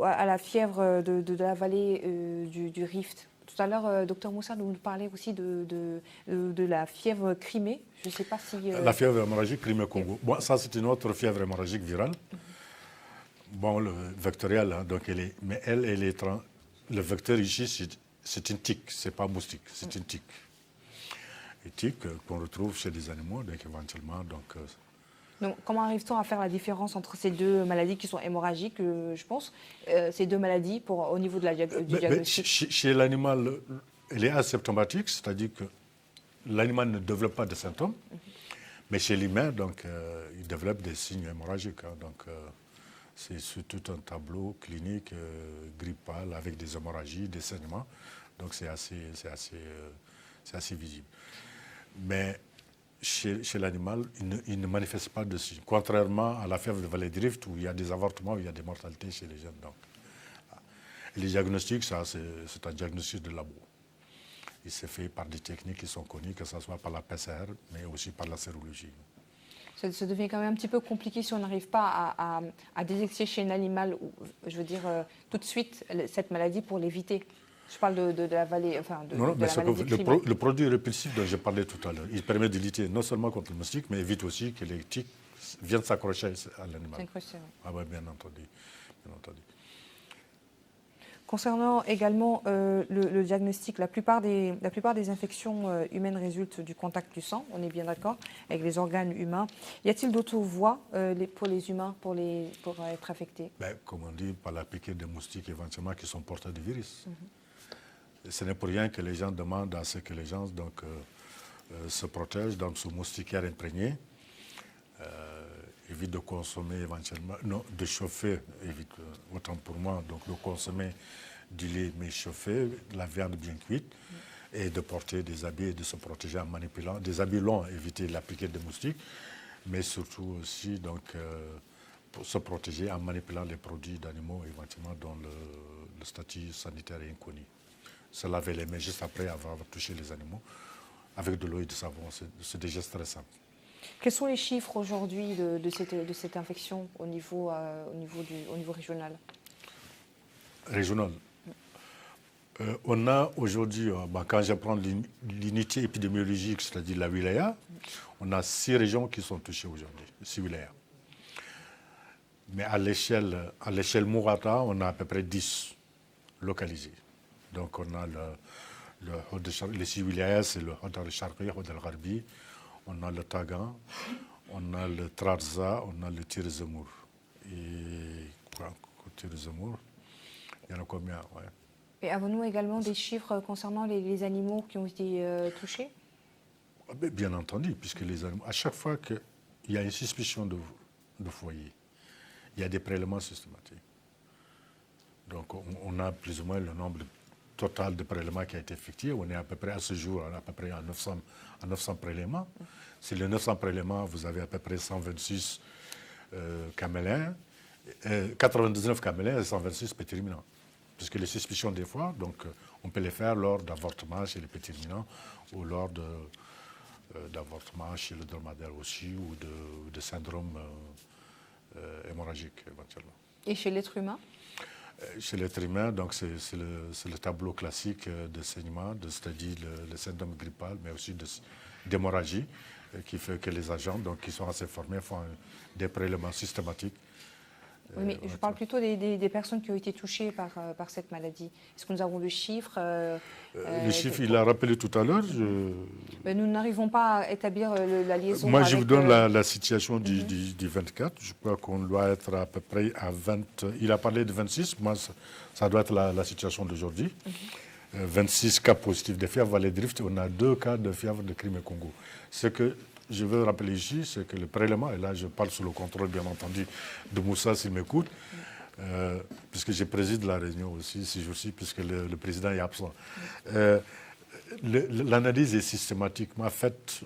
Speaker 1: à la fièvre de la vallée du Rift, tout à l'heure, Dr Moussa nous parlait aussi de la fièvre Crimée. Je ne sais pas si...
Speaker 2: La fièvre hémorragique Crimée-Congo. Bon, ça, c'est une autre fièvre hémorragique virale. Bon, le vectoriel, hein, donc mais elle est... Le vecteur ici, c'est une tique, ce n'est pas moustique, c'est une tique. Une tique qu'on retrouve chez les animaux, donc éventuellement...
Speaker 1: Donc, comment arrive-t-on à faire la différence entre ces deux maladies qui sont hémorragiques, je pense, ces deux maladies au niveau de du diagnostic?
Speaker 2: Chez l'animal, elle est asymptomatique, c'est-à-dire que l'animal ne développe pas de symptômes, mais chez l'humain, donc, il développe des signes hémorragiques. Hein, donc, c'est sur tout un tableau clinique grippal avec des hémorragies, des saignements, donc c'est assez visible. Mais chez l'animal, il ne manifeste pas de signes, contrairement à la fièvre de vallée du Rift où il y a des avortements, où il y a des mortalités chez les jeunes. Donc, les diagnostics, ça, c'est un diagnostic de labo. Il s'est fait par des techniques qui sont connues, que ce soit par la PCR, mais aussi par la sérologie.
Speaker 1: Ça devient quand même un petit peu compliqué si on n'arrive pas à détecter chez un animal, je veux dire, tout de suite, cette maladie pour l'éviter. Je parle de la vallée, enfin de,
Speaker 2: non,
Speaker 1: de
Speaker 2: mais
Speaker 1: la vallée du Crimée.
Speaker 2: le produit répulsif dont je parlais tout à l'heure, il permet de lutter non seulement contre le moustique, mais évite aussi que les tiques viennent s'accrocher à l'animal.
Speaker 1: S'accrocher, oui.
Speaker 2: Ah oui, bien entendu.
Speaker 1: Concernant également le diagnostic, la plupart des infections humaines résultent du contact du sang, on est bien d'accord, avec les organes humains. Y a-t-il d'autres voies pour les humains pour être affectés?
Speaker 2: Comme on dit, par la piqûre des moustiques éventuellement qui sont porteurs du virus. Ce n'est pour rien que les gens demandent à ce que les gens se protègent, donc sous moustiquaire imprégné, évite de consommer éventuellement, non, de chauffer, évite autant pour moi, donc de consommer du lait mais chauffé, la viande bien cuite, et de porter des habits et de se protéger en manipulant, des habits longs, éviter la piqûre des moustiques, mais surtout aussi donc, pour se protéger en manipulant les produits d'animaux éventuellement dont le statut sanitaire est inconnu. Se laver les mains juste après avoir touché les animaux avec de l'eau et du savon, c'est des gestes très simples.
Speaker 1: Quels sont les chiffres aujourd'hui de cette infection au niveau régional?
Speaker 2: Régional. On a aujourd'hui, quand je prends l'unité épidémiologique, c'est-à-dire la wilaya, on a 6 régions qui sont touchées aujourd'hui, 6 wilayas. Mais à l'échelle Mourata, on a à peu près 10 localisés. Donc on a les 6 wilayas, c'est le Hod al-Sharqi, Hod al-Gharbi, on a le Tagan, on a le Trarza, on a le Tir Zemour. Et quoi, Tir Zemour, il y en a combien? Ouais.
Speaker 1: Et avons-nous également des chiffres concernant les animaux qui ont été touchés?
Speaker 2: Bien entendu, puisque les animaux, à chaque fois qu'il y a une suspicion de foyer, il y a des prélèvements systématiques. Donc on a plus ou moins le nombre total de prélèvements qui a été effectué. On est à peu près à ce jour, à peu près à 900 prélèvements. Sur les 900 prélèvements, vous avez à peu près 126 camélins, 99 camélins et 126 petits ruminants. Puisque les suspicions des fois, donc, on peut les faire lors d'avortements chez les petits ruminants ou lors d'avortements chez le dromadaire aussi ou de syndrome hémorragique éventuellement.
Speaker 1: Et chez l'être humain?
Speaker 2: Chez l'être humain, donc c'est le tableau classique de saignement, c'est-à-dire le syndrome grippal, mais aussi d'hémorragie, qui fait que les agents donc, qui sont assez formés font des prélèvements systématiques.
Speaker 1: Oui, mais je parle plutôt des personnes qui ont été touchées par cette maladie. Est-ce que nous avons le chiffre?
Speaker 2: Le chiffre, il l'a rappelé tout à l'heure.
Speaker 1: Nous n'arrivons pas à établir la liaison.
Speaker 2: Moi, je vous donne la situation du 24. Je crois qu'on doit être à peu près à 20. Il a parlé de 26. Moi, ça doit être la situation d'aujourd'hui. 26 cas positifs de fièvre Vallée du Rift. On a 2 cas de fièvre de Crimée-Congo. Ce que je veux rappeler ici, c'est que le prélèvement, et là je parle sous le contrôle bien entendu de Moussa s'il m'écoute, puisque je préside la réunion aussi ces jours-ci, puisque le président est absent. L'analyse est systématiquement faite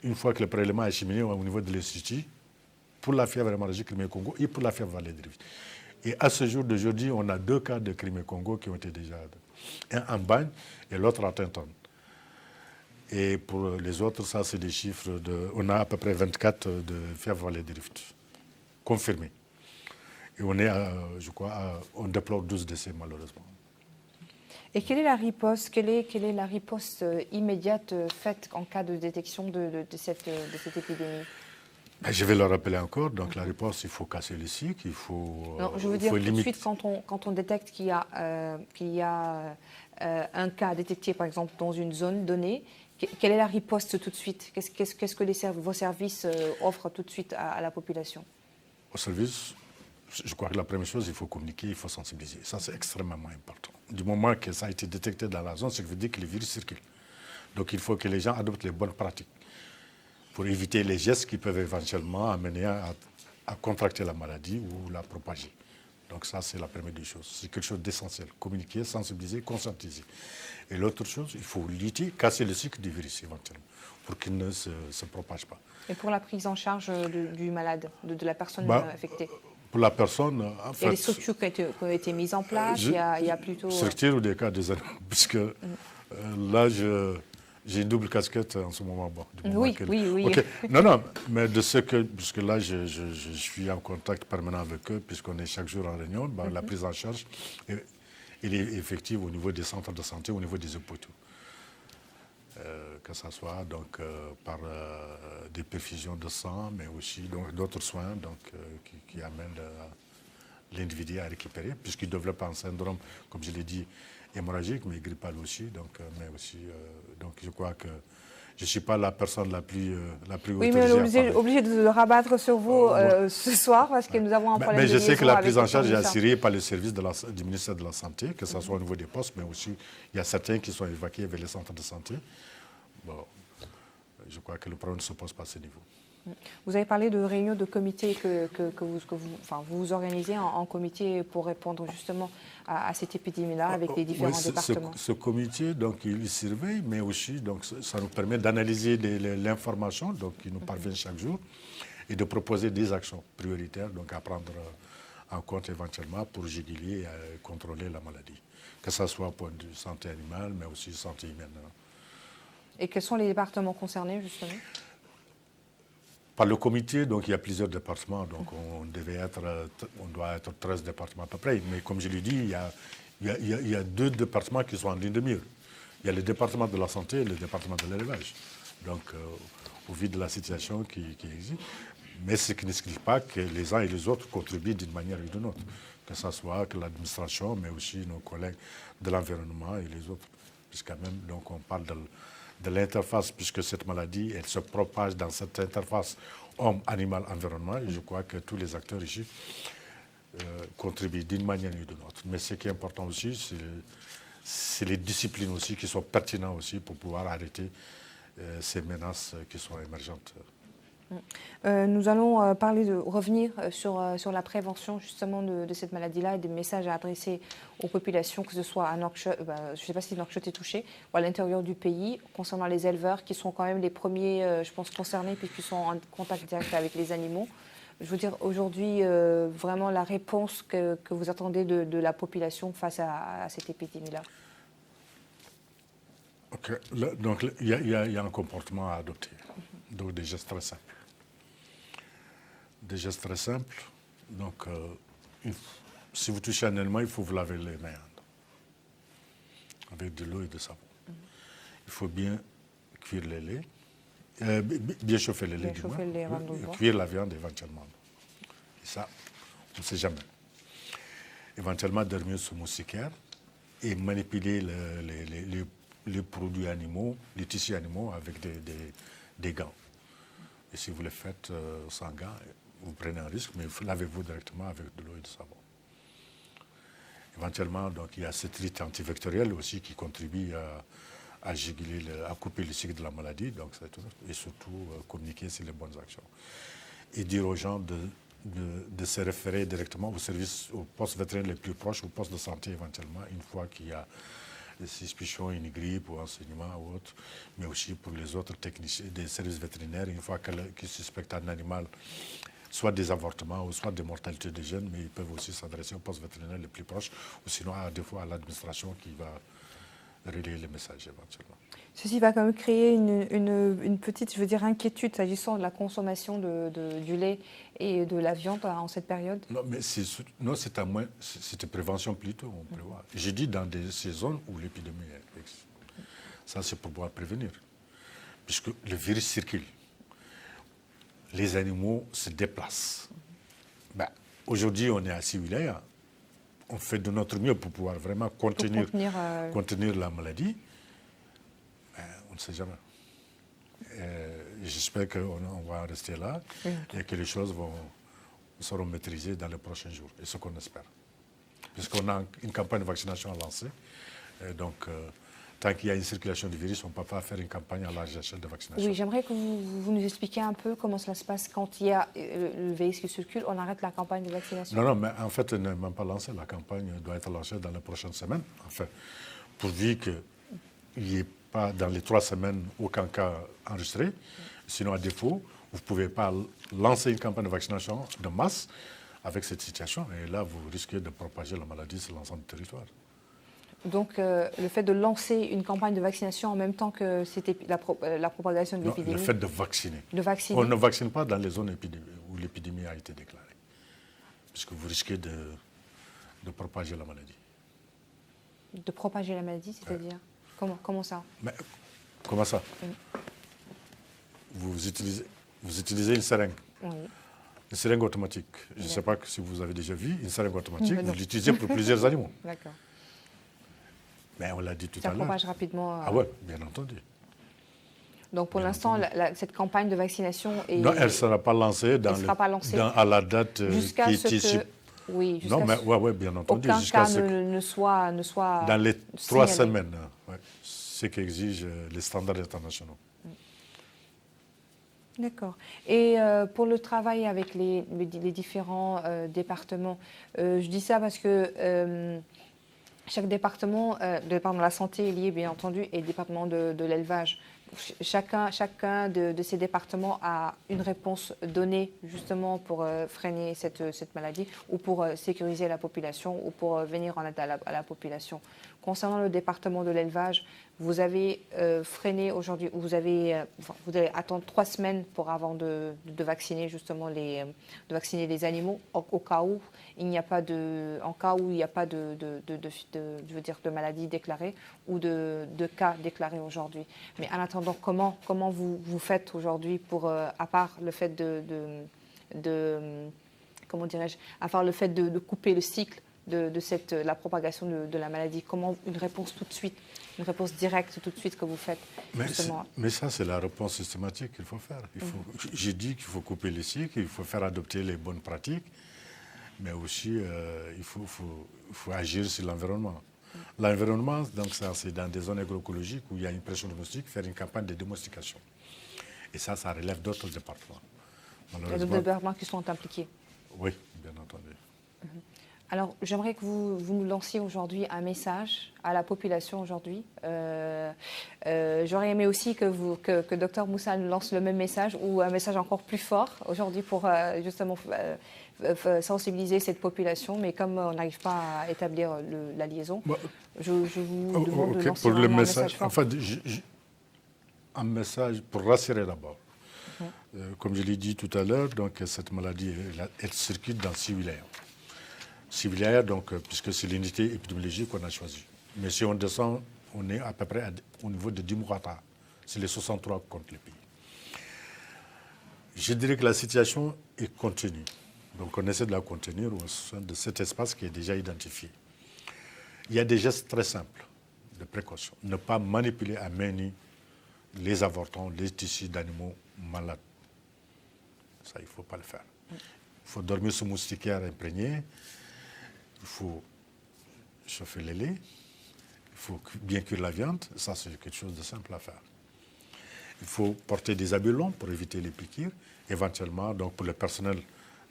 Speaker 2: une fois que le prélèvement est acheminé au niveau de l'Institut pour la fièvre hémorragique Crimée-Congo et pour la fièvre Vallée du Rift. Et à ce jour d'aujourd'hui, on a 2 cas de Crimée-Congo qui ont été déjà... Un en Bagne et l'autre à Tinton. Et pour les autres, ça, c'est des chiffres de... On a à peu près 24 de fièvre Vallée du Rift confirmés. Et on est, je crois, on déplore 12 décès, malheureusement.
Speaker 1: Et quelle est la riposte, quelle est la riposte immédiate faite en cas de détection de cette épidémie?
Speaker 2: Je vais le rappeler encore. Donc, la riposte, il faut casser les cycles, il faut...
Speaker 1: Non, je veux dire, tout de suite, quand on détecte qu'il y a un cas détecté, par exemple, dans une zone donnée, quelle est la riposte tout de suite? Qu'est-ce que vos services offrent tout de suite à la population?
Speaker 2: Au service, je crois que la première chose, il faut communiquer, il faut sensibiliser. Ça, c'est extrêmement important. Du moment que ça a été détecté dans la zone, ça veut dire que le virus circule. Donc, il faut que les gens adoptent les bonnes pratiques pour éviter les gestes qui peuvent éventuellement amener à contracter la maladie ou la propager. Donc ça, c'est la première des choses. C'est quelque chose d'essentiel. Communiquer, sensibiliser, conscientiser. Et l'autre chose, il faut lutter, casser le cycle du virus éventuellement, pour qu'il ne se propage pas.
Speaker 1: Et pour la prise en charge du malade, de la personne affectée?
Speaker 2: Pour la personne, en fait...
Speaker 1: Il y a des structures qui ont été mises en place, il y a plutôt...
Speaker 2: Structures ou des cas des animaux, puisque là, j'ai une double casquette en ce moment. Bon,
Speaker 1: oui.
Speaker 2: Okay. Non, mais de ce que, puisque là, je suis en contact permanent avec eux, puisqu'on est chaque jour en réunion, la prise en charge, elle est effective au niveau des centres de santé, au niveau des hôpitaux. Que ce soit donc, par des perfusions de sang, mais aussi d'autres soins qui amènent l'individu à récupérer, puisqu'il développe un syndrome, comme je l'ai dit, hémorragique, mais grippal aussi. Donc je crois que je ne suis pas la personne la plus
Speaker 1: oui, mais on est obligé de le rabattre sur vous ce soir, parce que nous avons un problème de liaison.
Speaker 2: Mais je sais que la prise en charge est assurée par le service du ministère de la Santé, que ce soit au niveau des postes, mais aussi il y a certains qui sont évacués vers les centres de santé. Bon, je crois que le problème ne se pose pas à ce niveau.
Speaker 1: Vous avez parlé de réunions de comité que vous organisez en comité pour répondre justement à cette épidémie-là avec les différents départements.
Speaker 2: Ce comité, donc, il surveille, mais aussi donc, ça nous permet d'analyser l'information qui nous parvient chaque jour et de proposer des actions prioritaires donc, à prendre en compte éventuellement pour juguler et contrôler la maladie, que ce soit pour de santé animale, mais aussi santé humaine.
Speaker 1: Et quels sont les départements concernés, justement?
Speaker 2: Par le comité, donc il y a plusieurs départements, donc on doit être 13 départements à peu près. Mais comme je l'ai dit, il y a 2 départements qui sont en ligne de mire. Il y a le département de la santé et le département de l'élevage. Donc, au vu de la situation qui existe, mais ce qui n'exclut pas que les uns et les autres contribuent d'une manière ou d'une autre, que ce soit que l'administration, mais aussi nos collègues de l'environnement et les autres, puisqu'à même, donc on parle de l'interface, puisque cette maladie, elle se propage dans cette interface homme, animal, environnement. Et je crois que tous les acteurs ici contribuent d'une manière ou d'une autre. Mais ce qui est important aussi, c'est les disciplines aussi qui sont pertinentes aussi pour pouvoir arrêter ces menaces qui sont émergentes.
Speaker 1: Nous allons revenir sur la prévention justement de cette maladie-là et des messages à adresser aux populations, que ce soit à Nouakchott, je ne sais pas si Nouakchott est touché, ou à l'intérieur du pays, concernant les éleveurs qui sont quand même les premiers, je pense, concernés puisqu'ils sont en contact direct avec les animaux. Je veux dire, aujourd'hui, vraiment la réponse que vous attendez de la population face à cette épidémie-là.
Speaker 2: Ok. Donc, il y a un comportement à adopter, donc des gestes très simples. Des gestes très simples. Donc, si vous touchez un élément, il faut vous laver les mains avec de l'eau et de savon. Il faut bien cuire les laits, bien chauffer les laits, cuire la viande éventuellement. Et ça, on ne sait jamais. Éventuellement, dormir sous moustiquaire et manipuler les produits animaux, les tissus animaux avec des gants. Et si vous le faites sans gants, vous prenez un risque, mais lavez-vous directement avec de l'eau et du savon. Éventuellement, donc, il y a cette lutte antivectorielle aussi qui contribue à juguler, à couper le cycle de la maladie, donc, et surtout communiquer sur les bonnes actions. Et dire aux gens de se référer directement au service, au poste vétérinaire les plus proches, au poste de santé éventuellement, une fois qu'il y a des suspicions, une grippe ou enseignement ou autre, mais aussi pour les autres techniciens des services vétérinaires, une fois qu'ils suspectent un animal, soit des avortements ou soit des mortalités des jeunes, mais ils peuvent aussi s'adresser au poste vétérinaire le plus proche, ou sinon à des fois à l'administration qui va relayer les messages éventuellement.
Speaker 1: Ceci va quand même créer une petite, je veux dire, inquiétude s'agissant de la consommation du lait et de la viande en cette période.
Speaker 2: Non, mais c'est à moins, c'était prévention plutôt, on prévoit. J'ai dit dans ces zones où l'épidémie est. Ça, c'est pour pouvoir prévenir. Puisque le virus circule. Les animaux se déplacent. Ben, aujourd'hui, on est à Siwilaya. On fait de notre mieux pour pouvoir vraiment contenir la maladie. Ben, on ne sait jamais. J'espère qu'on va en rester là et que les choses seront maîtrisées dans les prochains jours. Et ce qu'on espère. Puisqu'on a une campagne de vaccination à lancer. Donc, tant qu'il y a une circulation du virus, on ne peut pas faire une campagne à large échelle de vaccination.
Speaker 1: Oui, j'aimerais que vous nous expliquiez un peu comment cela se passe quand il y a le virus qui circule. On arrête la campagne de vaccination?
Speaker 2: Non, mais en fait, elle n'est même pas lancée. La campagne doit être lancée dans les prochaines semaines. Enfin, pourvu qu'il n'y ait pas dans les 3 semaines aucun cas enregistré. Sinon, à défaut, vous ne pouvez pas lancer une campagne de vaccination de masse avec cette situation. Et là, vous risquez de propager la maladie sur l'ensemble du territoire. Donc,
Speaker 1: le fait de lancer une campagne de vaccination en même temps que la propagation de l'épidémie?
Speaker 2: Le fait de vacciner.
Speaker 1: De vacciner.
Speaker 2: On ne vaccine pas dans les zones où l'épidémie a été déclarée. Puisque vous risquez de propager la maladie.
Speaker 1: De propager la maladie, c'est-à-dire comment ça?
Speaker 2: Comment ça? Vous utilisez une seringue. Oui. Une seringue automatique. Je ne sais pas si vous avez déjà vu une seringue automatique. Vous l'utilisez pour plusieurs animaux.
Speaker 1: D'accord.
Speaker 2: Mais on l'a dit tout à l'heure.
Speaker 1: Ça propage rapidement.
Speaker 2: Ah oui, bien entendu.
Speaker 1: Donc pour l'instant, cette campagne de vaccination est...
Speaker 2: Non, elle ne sera pas lancée, à la date
Speaker 1: jusqu'à
Speaker 2: qui
Speaker 1: ce
Speaker 2: est...
Speaker 1: que... Oui, jusqu'à
Speaker 2: non, mais oui, bien entendu.
Speaker 1: Aucun cas ne soit
Speaker 2: dans les 3
Speaker 1: signalé.
Speaker 2: semaines, ce qu'exigent les standards internationaux.
Speaker 1: D'accord. Et pour le travail avec les différents départements, je dis ça parce que chaque département, le département de la santé est lié bien entendu et le département de l'élevage. Chacun de ces départements a une réponse donnée justement pour freiner cette maladie ou pour sécuriser la population ou pour venir en aide à la population. Concernant le département de l'élevage, vous avez freiné aujourd'hui, vous allez attendre 3 semaines avant de vacciner justement vacciner les animaux au cas où il n'y a pas de maladie déclarée ou de cas déclarés aujourd'hui. Mais en attendant, comment vous faites aujourd'hui pour, à part le fait à part le fait de couper le cycle de la propagation de la maladie, comment une réponse tout de suite, une réponse directe tout de suite que vous faites justement?
Speaker 2: Mais ça, c'est la réponse systématique qu'il faut faire. J'ai dit qu'il faut couper les cycles, il faut faire adopter les bonnes pratiques, mais aussi il faut agir sur l'environnement. L'environnement, donc ça, c'est dans des zones agroécologiques où il y a une pression domestique, faire une campagne de démonstication. Et ça relève d'autres départements.
Speaker 1: Il y a d'autres départements qui sont impliqués.
Speaker 2: Oui, bien entendu.
Speaker 1: Alors, j'aimerais que vous nous lanciez aujourd'hui un message à la population aujourd'hui. J'aurais aimé aussi que Dr Moussa nous lance le même message ou un message encore plus fort aujourd'hui pour justement sensibiliser cette population. Mais comme on n'arrive pas à établir la liaison, je vous demande de lancer un message fort.
Speaker 2: Enfin, un message pour rassurer d'abord. Comme je l'ai dit tout à l'heure, donc cette maladie, elle circule dans 6 wilayas. 6 wilayas, donc, puisque c'est l'unité épidémiologique qu'on a choisie. Mais si on descend, on est à peu près au niveau de Dimouata. C'est les 63 contre les pays. Je dirais que la situation est contenue. Donc on essaie de la contenir au sein de cet espace qui est déjà identifié. Il y a des gestes très simples de précaution. Ne pas manipuler à main nue les avortons, les tissus d'animaux malades. Ça, il ne faut pas le faire. Il faut dormir sous moustiquaire imprégné. Il faut chauffer les laits. Il faut bien cuire la viande. Ça, c'est quelque chose de simple à faire. Il faut porter des habits longs pour éviter les piqûres. Éventuellement, donc pour le personnel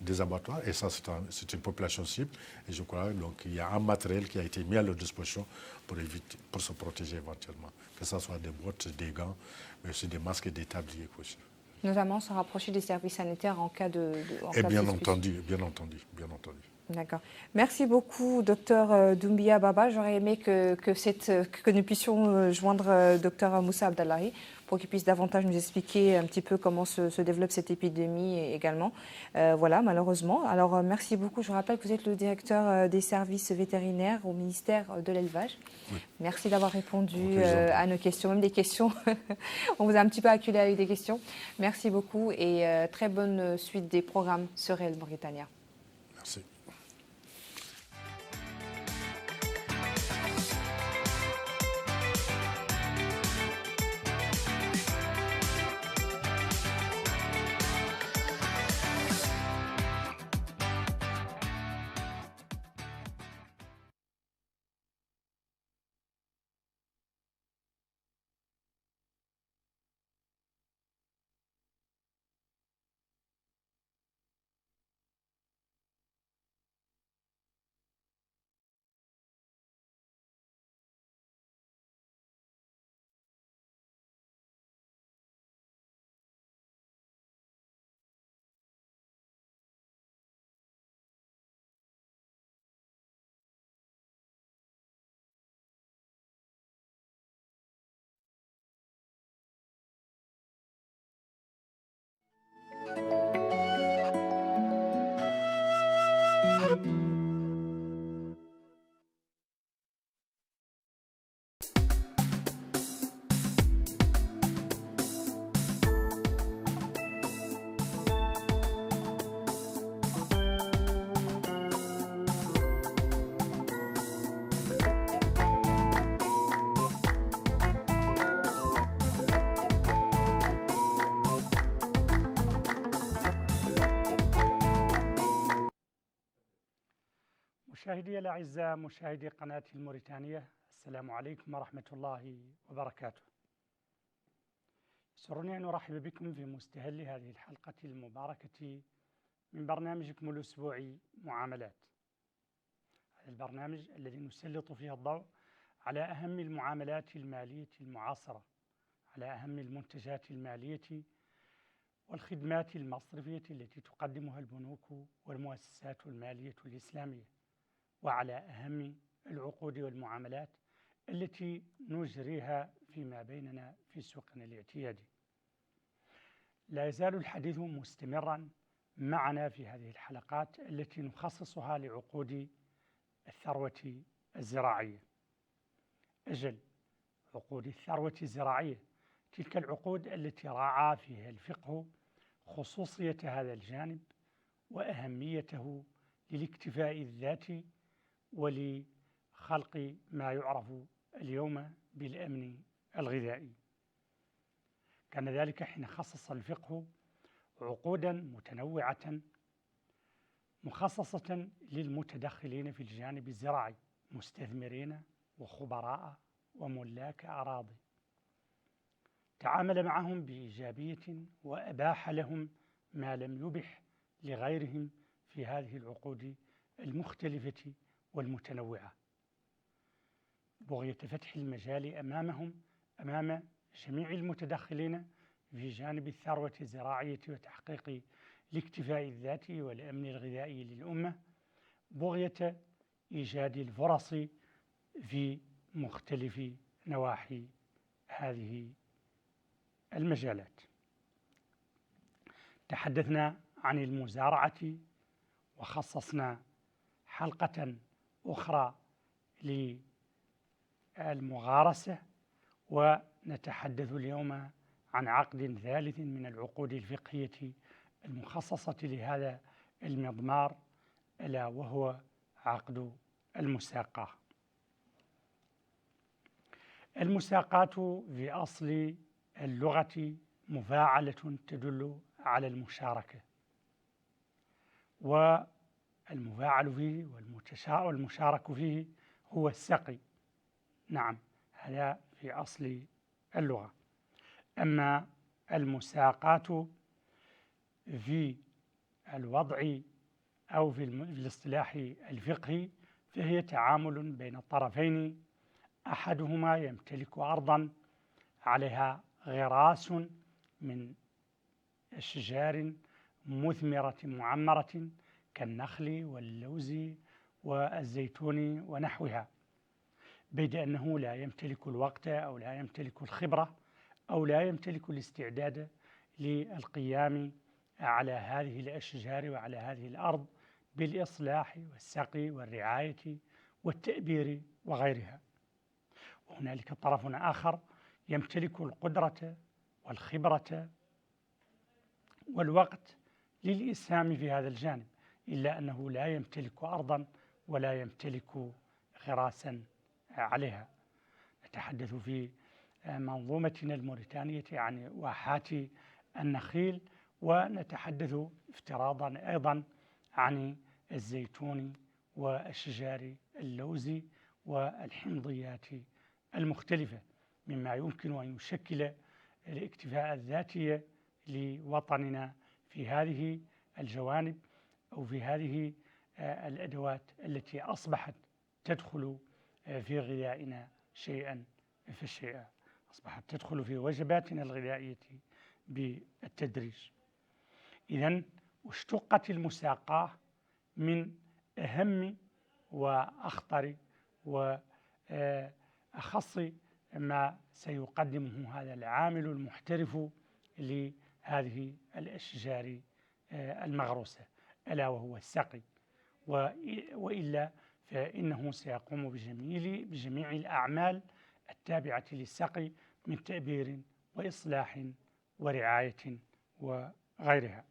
Speaker 2: des abattoirs, et ça c'est une population cible, et je crois donc qu'il y a un matériel qui a été mis à leur disposition pour se protéger éventuellement, que ce soit des bottes, des gants, mais aussi des masques et des tabliers aussi.
Speaker 1: Notamment se rapprocher des services sanitaires en cas de
Speaker 2: Et bien entendu, bien entendu, bien entendu.
Speaker 1: D'accord. Merci beaucoup, docteur Doumbia Baba. J'aurais aimé que nous puissions joindre docteur Moussa Abdallahi pour qu'il puisse davantage nous expliquer un petit peu comment se développe cette épidémie également. Voilà, malheureusement. Alors, merci beaucoup. Je rappelle que vous êtes le directeur des services vétérinaires au ministère de l'Élevage. Oui. Merci d'avoir répondu à nos questions, même des questions. On vous a un petit peu acculé avec des questions. Merci beaucoup et très bonne suite des programmes sur REL Mauritania.
Speaker 2: Merci.
Speaker 4: مشاهدي الأعزاء، مشاهدي قناة الموريتانية، السلام عليكم ورحمة الله وبركاته. يسرني أن أرحب بكم في مستهل هذه الحلقة المباركة من برنامجكم الأسبوعي معاملات. هذا البرنامج الذي نسلط فيه الضوء على أهم المعاملات المالية المعاصرة، على أهم المنتجات المالية والخدمات المصرفية التي تقدمها البنوك والمؤسسات المالية الإسلامية، وعلى أهم العقود والمعاملات التي نجريها فيما بيننا في سوقنا الاعتيادي. لا يزال الحديث مستمرا معنا في هذه الحلقات التي نخصصها لعقود الثروة الزراعية. أجل، عقود الثروة الزراعية تلك العقود التي راعى فيها الفقه خصوصية هذا الجانب وأهميته للاكتفاء الذاتي ولخلق ما يعرف اليوم بالأمن الغذائي. كان ذلك حين خصص الفقه عقودا متنوعة مخصصة للمتدخلين في الجانب الزراعي، مستثمرين وخبراء وملاك أراضي. تعامل معهم بإيجابية وأباح لهم ما لم يبح لغيرهم في هذه العقود المختلفة والمتنوعة، بغية فتح المجال أمامهم، أمام جميع المتدخلين في جانب الثروة الزراعية وتحقيق الاكتفاء الذاتي والأمن الغذائي للأمة، بغية إيجاد الفرص في مختلف نواحي هذه المجالات. تحدثنا عن المزارعة وخصصنا حلقة أخرى للمغارسة، ونتحدث اليوم عن عقد ثالث من العقود الفقهية المخصصة لهذا المضمار، ألا وهو عقد المساقاة. المساقاة في أصل اللغة مفاعلة تدل على المشاركة، والمفاعل فيه والمشارك فيه هو السقي. نعم، هذا في أصل اللغة. أما المساقاة في الوضع أو في الاصطلاح الفقهي فهي تعامل بين الطرفين، أحدهما يمتلك أرضا عليها غراس من أشجار مثمرة معمرة كالنخل واللوز والزيتون ونحوها، بيد أنه لا يمتلك الوقت أو لا يمتلك الخبرة أو لا يمتلك الاستعداد للقيام على هذه الأشجار وعلى هذه الأرض بالإصلاح والسقي والرعاية والتأبير وغيرها. وهنالك طرف آخر يمتلك القدرة والخبرة والوقت للإسهام في هذا الجانب، إلا أنه لا يمتلك أرضا ولا يمتلك غراسا عليها. نتحدث في منظومتنا الموريتانية عن واحات النخيل، ونتحدث افتراضا أيضا عن الزيتون وأشجار اللوز والحمضيات المختلفة، مما يمكن أن يشكل الاكتفاء الذاتي لوطننا في هذه الجوانب أو في هذه الأدوات التي أصبحت تدخل في غذائنا شيئا فشيئا، أصبحت تدخل في وجباتنا الغذائية بالتدريج. إذن اشتقت المساقاة من أهم وأخطر وأخص ما سيقدمه هذا العامل المحترف لهذه الأشجار المغروسة، ألا وهو السقي، وإلا فإنه سيقوم بجميع الأعمال التابعة للسقي من تأبير وإصلاح ورعاية وغيرها.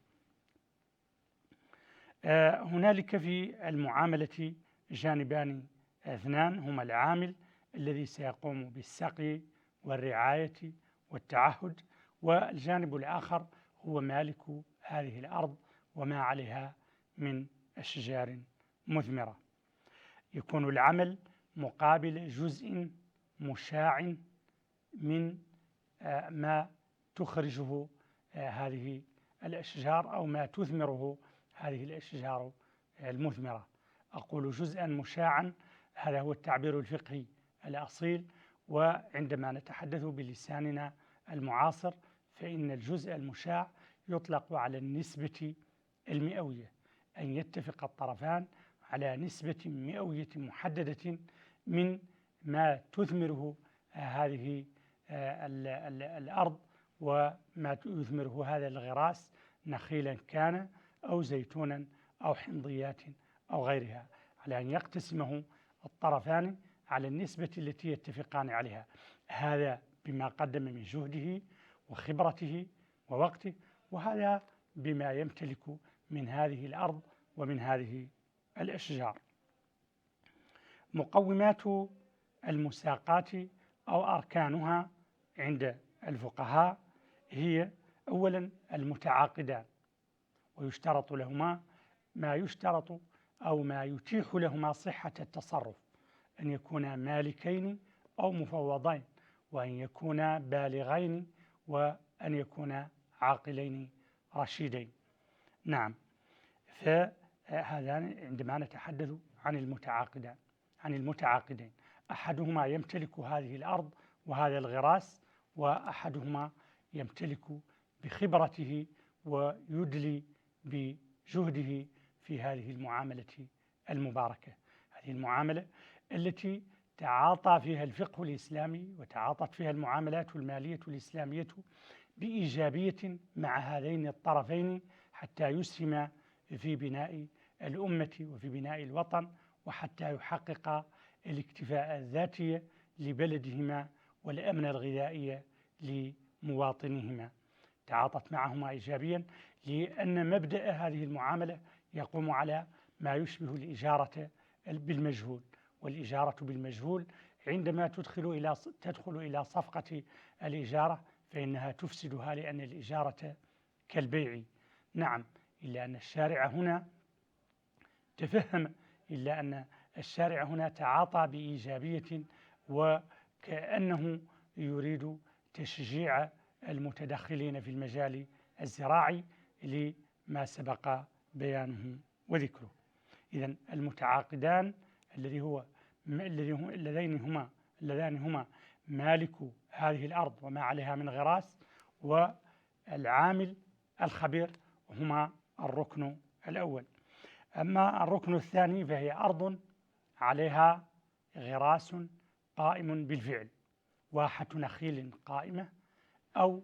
Speaker 4: هنالك في المعاملة جانبان اثنان، هما العامل الذي سيقوم بالسقي والرعاية والتعهد، والجانب الآخر هو مالك هذه الأرض وما عليها من أشجار مثمرة. يكون العمل مقابل جزء مشاع من ما تخرجه هذه الأشجار أو ما تثمره هذه الأشجار المثمرة. أقول جزءا مشاعا، هذا هو التعبير الفقهي الأصيل، وعندما نتحدث بلساننا المعاصر فإن الجزء المشاع يطلق على النسبة المئوية، أن يتفق الطرفان على نسبة مئوية محددة من ما تثمره هذه الأرض وما يثمره هذا الغراس، نخيلا كان أو زيتونا أو حمضيات أو غيرها، على أن يقتسمه الطرفان على النسبة التي يتفقان عليها، هذا بما قدم من جهده وخبرته ووقته، وهذا بما يمتلك من هذه الأرض ومن هذه الأشجار. مقومات المساقاة أو أركانها عند الفقهاء هي أولا المتعاقدان، ويشترط لهما ما يشترط أو ما يتيح لهما صحة التصرف، أن يكونا مالكين أو مفوضين، وأن يكونا بالغين، وأن يكونا عاقلين رشيدين. نعم، فهذان عندما نتحدث عن المتعاقدين أحدهما يمتلك هذه الأرض وهذا الغراس، وأحدهما يمتلك بخبرته ويدلي بجهده في هذه المعاملة المباركة، هذه المعاملة التي تعاطى فيها الفقه الإسلامي وتعاطت فيها المعاملات المالية الإسلامية بإيجابية مع هذين الطرفين حتى يسهم في بناء الأمة وفي بناء الوطن، وحتى يحقق الاكتفاء الذاتي لبلدهما والأمن الغذائي لمواطنيهما. تعاطت معهما إيجابيا لأن مبدأ هذه المعاملة يقوم على ما يشبه الإجارة بالمجهول، والإجارة بالمجهول عندما تدخل إلى صفقة الإجارة فإنها تفسدها، لأن الإجارة كالبيع. نعم، إلا أن الشارع هنا تفهم، إلا أن الشارع هنا تعاطى بإيجابية، وكأنه يريد تشجيع المتدخلين في المجال الزراعي لما سبق بيانه وذكره. إذن المتعاقدان اللذان هما مالك هذه الأرض وما عليها من غراس، والعامل الخبير، هما الركن الأول. أما الركن الثاني فهي أرض عليها غراس قائم بالفعل، واحة نخيل قائمة، أو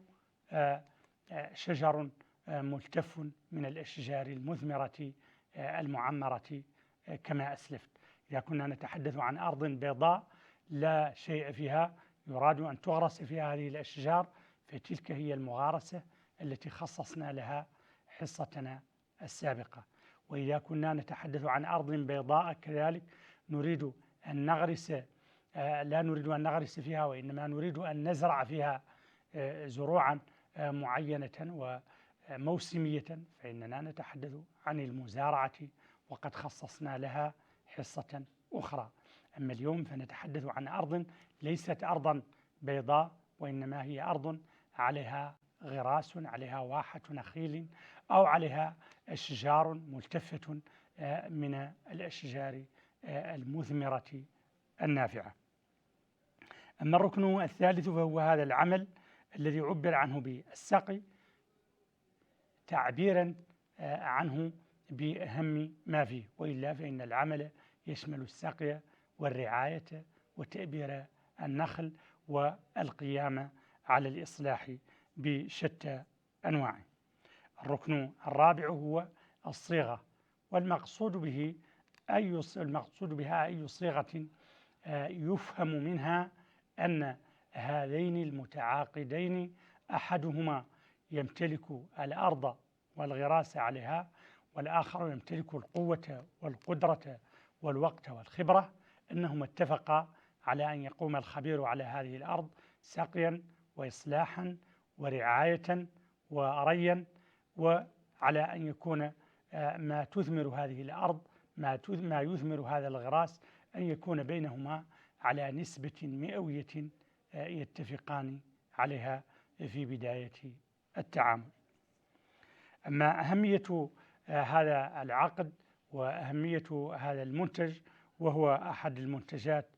Speaker 4: شجر ملتف من الأشجار المثمرة المعمرة كما أسلفت. إذا كنا نتحدث عن أرض بيضاء لا شيء فيها يراد أن تغرس فيها هذه الأشجار، فتلك هي المغارسة التي خصصنا لها حصتنا السابقة. وإذا كنا نتحدث عن أرض بيضاء كذلك نريد أن نغرس، لا نريد أن نغرس فيها، وإنما نريد أن نزرع فيها زروعا معينة وموسمية، فإننا نتحدث عن المزارعة، وقد خصصنا لها حصة أخرى. أما اليوم فنتحدث عن أرض ليست أرضا بيضاء، وإنما هي أرض عليها غراس، عليها واحة نخيل، أو عليها أشجار ملتفة من الأشجار المثمرة النافعة. أما الركن الثالث فهو هذا العمل الذي عبر عنه بالسقي، تعبيرا عنه بأهم ما فيه، وإلا فإن العمل يشمل السقي والرعاية وتأبير النخل والقيام على الإصلاح بشتى أنواعه. الركن الرابع هو الصيغة، والمقصود بها أي صيغة يفهم منها أن هذين المتعاقدين أحدهما يمتلك الأرض والغراس عليها، والآخر يمتلك القوة والقدرة والوقت والخبرة، أنهما اتفقا على أن يقوم الخبير على هذه الأرض سقيا وإصلاحا ورعاية وريا، وعلى أن يكون ما تثمر هذه الأرض، ما يثمر هذا الغراس، أن يكون بينهما على نسبة مئوية يتفقان عليها في بداية التعامل. أما أهمية هذا العقد وأهمية هذا المنتج، وهو أحد منتجات